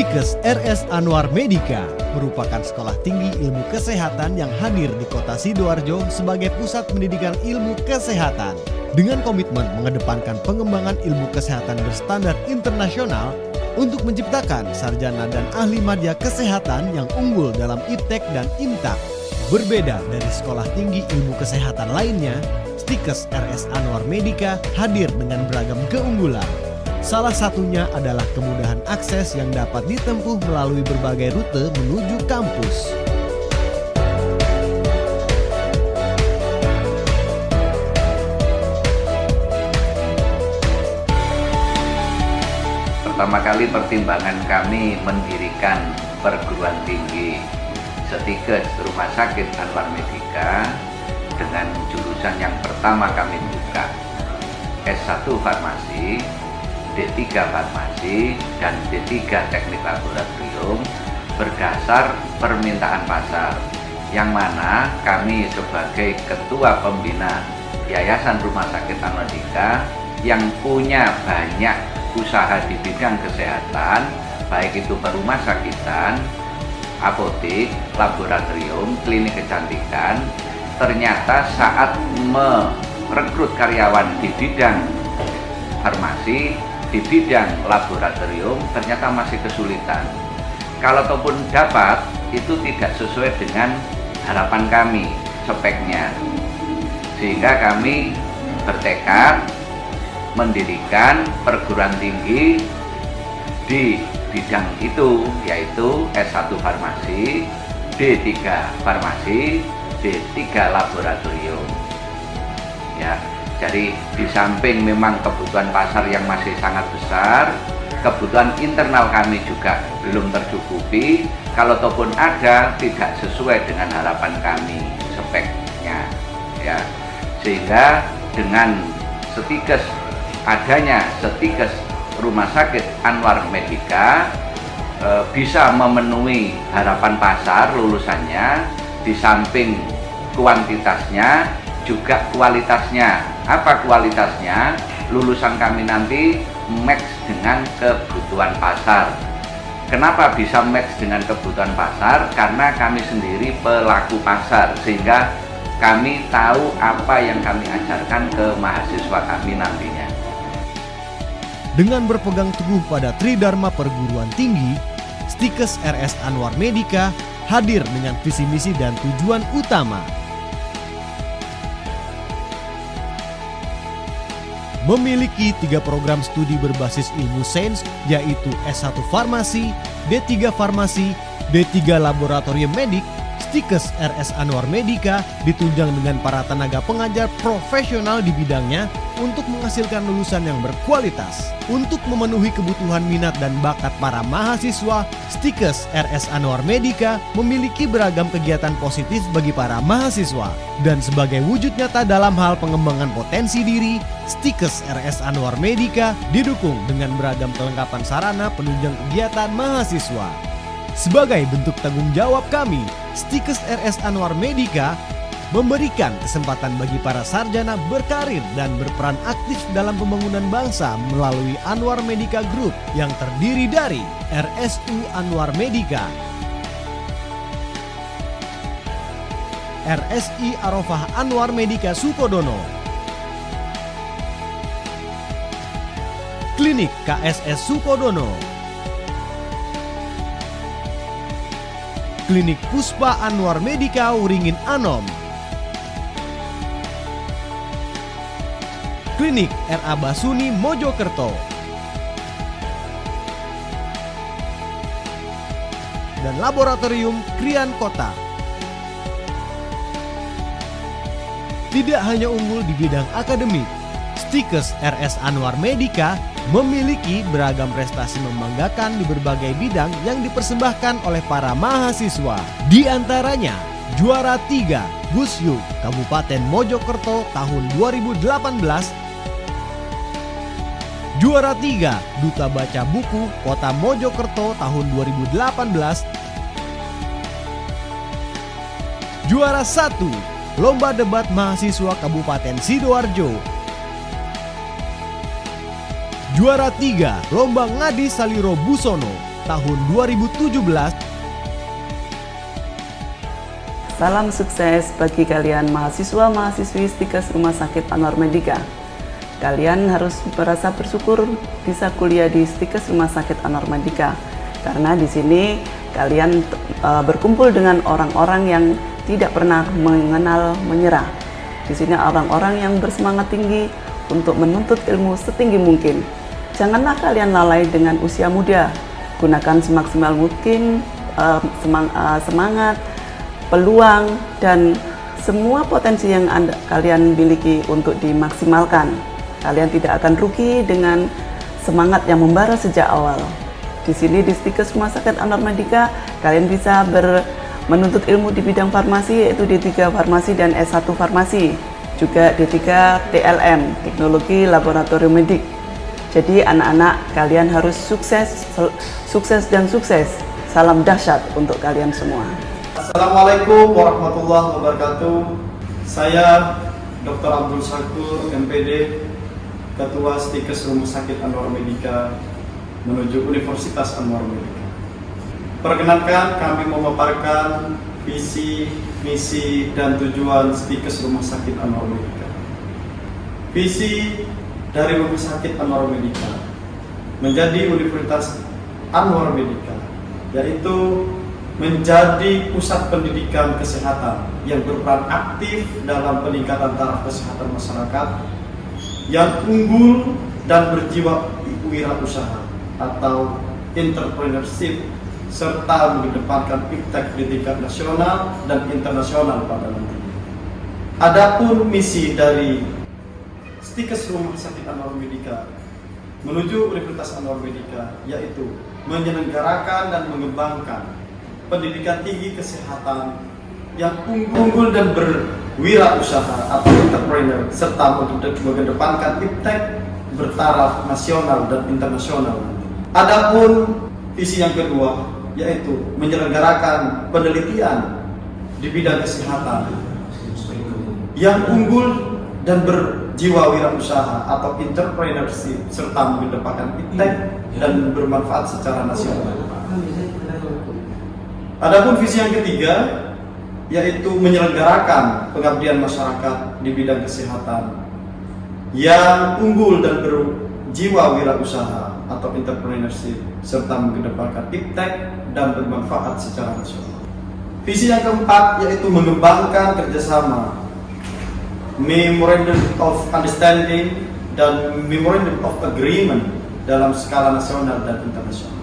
Stikes RS Anwar Medika merupakan sekolah tinggi ilmu kesehatan yang hadir di kota Sidoarjo sebagai pusat pendidikan ilmu kesehatan. Dengan komitmen mengedepankan pengembangan ilmu kesehatan berstandar internasional untuk menciptakan sarjana dan ahli madya kesehatan yang unggul dalam IPTEK dan IMTAK. Berbeda dari sekolah tinggi ilmu kesehatan lainnya, Stikes RS Anwar Medika hadir dengan beragam keunggulan. Salah satunya adalah kemudahan akses yang dapat ditempuh melalui berbagai rute menuju kampus. Pertama kali pertimbangan kami mendirikan perguruan tinggi Stikes Rumah Sakit Anwar Medika dengan jurusan yang pertama kami buka S1 Farmasi, D3 Farmasi, dan D3 Teknik Laboratorium berdasar permintaan pasar, yang mana kami sebagai Ketua Pembina Yayasan Rumah Sakit Anwar Medika yang punya banyak usaha di bidang kesehatan, baik itu perumah sakitan, apotek, laboratorium, klinik kecantikan, ternyata saat merekrut karyawan di bidang farmasi, di bidang laboratorium ternyata masih kesulitan. Kalaupun dapat, itu tidak sesuai dengan harapan kami speknya, sehingga kami bertekad mendirikan perguruan tinggi di bidang itu, yaitu S1 Farmasi, D3 Farmasi, D3 Laboratorium. Ya, jadi di samping memang kebutuhan pasar yang masih sangat besar, kebutuhan internal kami juga belum tercukupi. Kalau ataupun ada, tidak sesuai dengan harapan kami speknya. Ya, sehingga dengan adanya Stikes Rumah Sakit Anwar Medika bisa memenuhi harapan pasar lulusannya, di samping kuantitasnya juga kualitasnya. Apa kualitasnya? Lulusan kami nanti match dengan kebutuhan pasar. Kenapa bisa match dengan kebutuhan pasar? Karena kami sendiri pelaku pasar, sehingga kami tahu apa yang kami ajarkan ke mahasiswa kami nantinya. Dengan berpegang teguh pada Tridharma Perguruan Tinggi, Stikes RS Anwar Medika hadir dengan visi misi dan tujuan utama. Memiliki 3 program studi berbasis ilmu sains, yaitu S1 Farmasi, D3 Farmasi, D3 Laboratorium Medik. Stikes RS Anwar Medika ditunjang dengan para tenaga pengajar profesional di bidangnya untuk menghasilkan lulusan yang berkualitas. Untuk memenuhi kebutuhan minat dan bakat para mahasiswa, Stikes RS Anwar Medika memiliki beragam kegiatan positif bagi para mahasiswa. Dan sebagai wujud nyata dalam hal pengembangan potensi diri, Stikes RS Anwar Medika didukung dengan beragam kelengkapan sarana penunjang kegiatan mahasiswa. Sebagai bentuk tanggung jawab kami, Stikes RS Anwar Medika memberikan kesempatan bagi para sarjana berkarir dan berperan aktif dalam pembangunan bangsa melalui Anwar Medika Group yang terdiri dari RSU Anwar Medika, RSI Arofah Anwar Medika Sukodono, Klinik KSS Sukodono, Klinik Puspa Anwar Medika Uringin Anom, Klinik RA Basuni Mojokerto, dan Laboratorium Krian Kota. Tidak hanya unggul di bidang akademik, Stikes RS Anwar Medika memiliki beragam prestasi membanggakan di berbagai bidang yang dipersembahkan oleh para mahasiswa. Di antaranya, juara 3 Gusyuk Kabupaten Mojokerto tahun 2018, juara 3 Duta Baca Buku Kota Mojokerto tahun 2018, juara 1 Lomba Debat Mahasiswa Kabupaten Sidoarjo, juara 3 Lomba Ngadi Saliro Busono, tahun 2017. Salam sukses bagi kalian mahasiswa-mahasiswi Stikes Rumah Sakit Anwar Medika. Kalian harus merasa bersyukur bisa kuliah di Stikes Rumah Sakit Anwar Medika, karena di sini kalian berkumpul dengan orang-orang yang tidak pernah mengenal menyerah. Di sini orang-orang yang bersemangat tinggi untuk menuntut ilmu setinggi mungkin. Janganlah kalian lalai dengan usia muda. Gunakan semaksimal mungkin semangat, peluang, dan semua potensi yang kalian miliki untuk dimaksimalkan. Kalian tidak akan rugi dengan semangat yang membara sejak awal. Di sini di Stikes Rumah Sakit Anwar Medika, kalian bisa menuntut ilmu di bidang farmasi, yaitu D3 Farmasi dan S1 Farmasi, juga D3 TLM, Teknologi Laboratorium Medik. Jadi anak-anak, kalian harus sukses dan sukses. Salam dahsyat untuk kalian semua. Assalamualaikum warahmatullahi wabarakatuh. Saya Dr. Abdul Syakur, MPD, Ketua Stikes Rumah Sakit Anwar Medika menuju Universitas Anwar Medika. Perkenankan kami memaparkan visi, misi, dan tujuan Stikes Rumah Sakit Anwar Medika. Visi dari Rumah Sakit Anwar Medika menjadi Universitas Anwar Medika, yaitu menjadi pusat pendidikan kesehatan yang berperan aktif dalam peningkatan taraf kesehatan masyarakat, yang unggul dan berjiwa wirausaha atau entrepreneurship, serta mengedepankan iptek di tingkat nasional dan internasional pada nantinya. Adapun misi dari Stikes Rumah Sakit Anwar Medika menuju Universitas Anwar Medika yaitu menyelenggarakan dan mengembangkan pendidikan tinggi kesehatan yang unggul dan berwirausaha atau entrepreneur, serta mengedepankan iptek bertaraf nasional dan internasional. Adapun visi yang kedua yaitu menyelenggarakan penelitian di bidang kesehatan yang unggul dan berjiwa wirausaha atau entrepreneurship, serta mengedepankan iptek dan bermanfaat secara nasional. Adapun visi yang ketiga yaitu menyelenggarakan pengabdian masyarakat di bidang kesehatan yang unggul dan berjiwa wirausaha atau entrepreneurship, serta mengedepankan iptek dan bermanfaat secara nasional. Visi yang keempat yaitu mengembangkan kerjasama, Memorandum of Understanding dan Memorandum of Agreement dalam skala nasional dan internasional.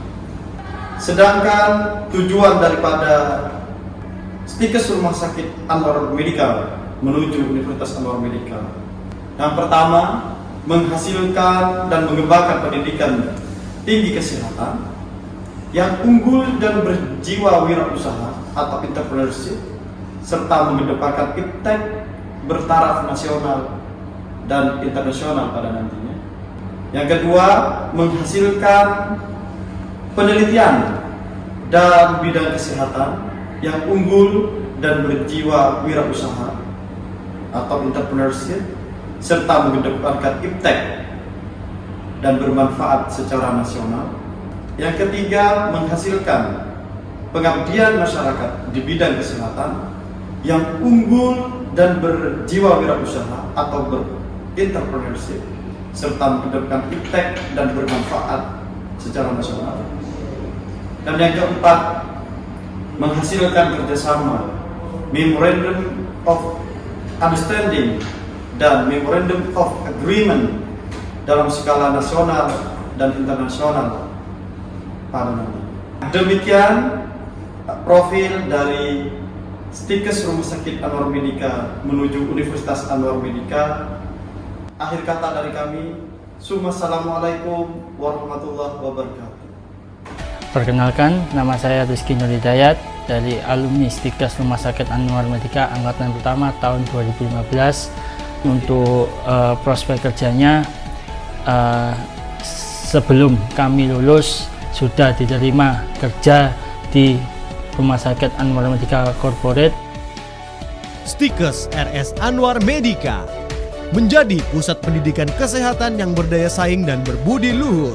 Sedangkan tujuan daripada Stikes Rumah Sakit Anwar Medika menuju Universitas Anwar Medika, yang pertama, menghasilkan dan mengembangkan pendidikan tinggi kesehatan yang unggul dan berjiwa wirausaha atau entrepreneurship, serta mengedepankan iptek bertaraf nasional dan internasional pada nantinya. Yang kedua, menghasilkan penelitian dalam bidang kesehatan yang unggul dan berjiwa wirausaha atau entrepreneurship, serta mengedepankan iptek dan bermanfaat secara nasional. Yang ketiga, menghasilkan pengabdian masyarakat di bidang kesehatan yang unggul dan berjiwa wirausaha atau entrepreneurship, serta mengedepankan iptek dan bermanfaat secara nasional. Dan yang keempat, menghasilkan kerjasama, Memorandum of Understanding dan Memorandum of Agreement dalam skala nasional dan internasional pada nanti. Demikian profil dari Stikes Rumah Sakit Anwar Medika menuju Universitas Anwar Medika. Akhir kata dari kami, Assalamualaikum warahmatullahi wabarakatuh. Perkenalkan, nama saya Rizky Nur Hidayat dari alumni Stikes Rumah Sakit Anwar Medika angkatan pertama tahun 2015. Untuk prospek kerjanya, sebelum kami lulus sudah diterima kerja di Rumah Sakit Anwar Medika Corporate. Stikes RS Anwar Medika menjadi pusat pendidikan kesehatan yang berdaya saing dan berbudi luhur.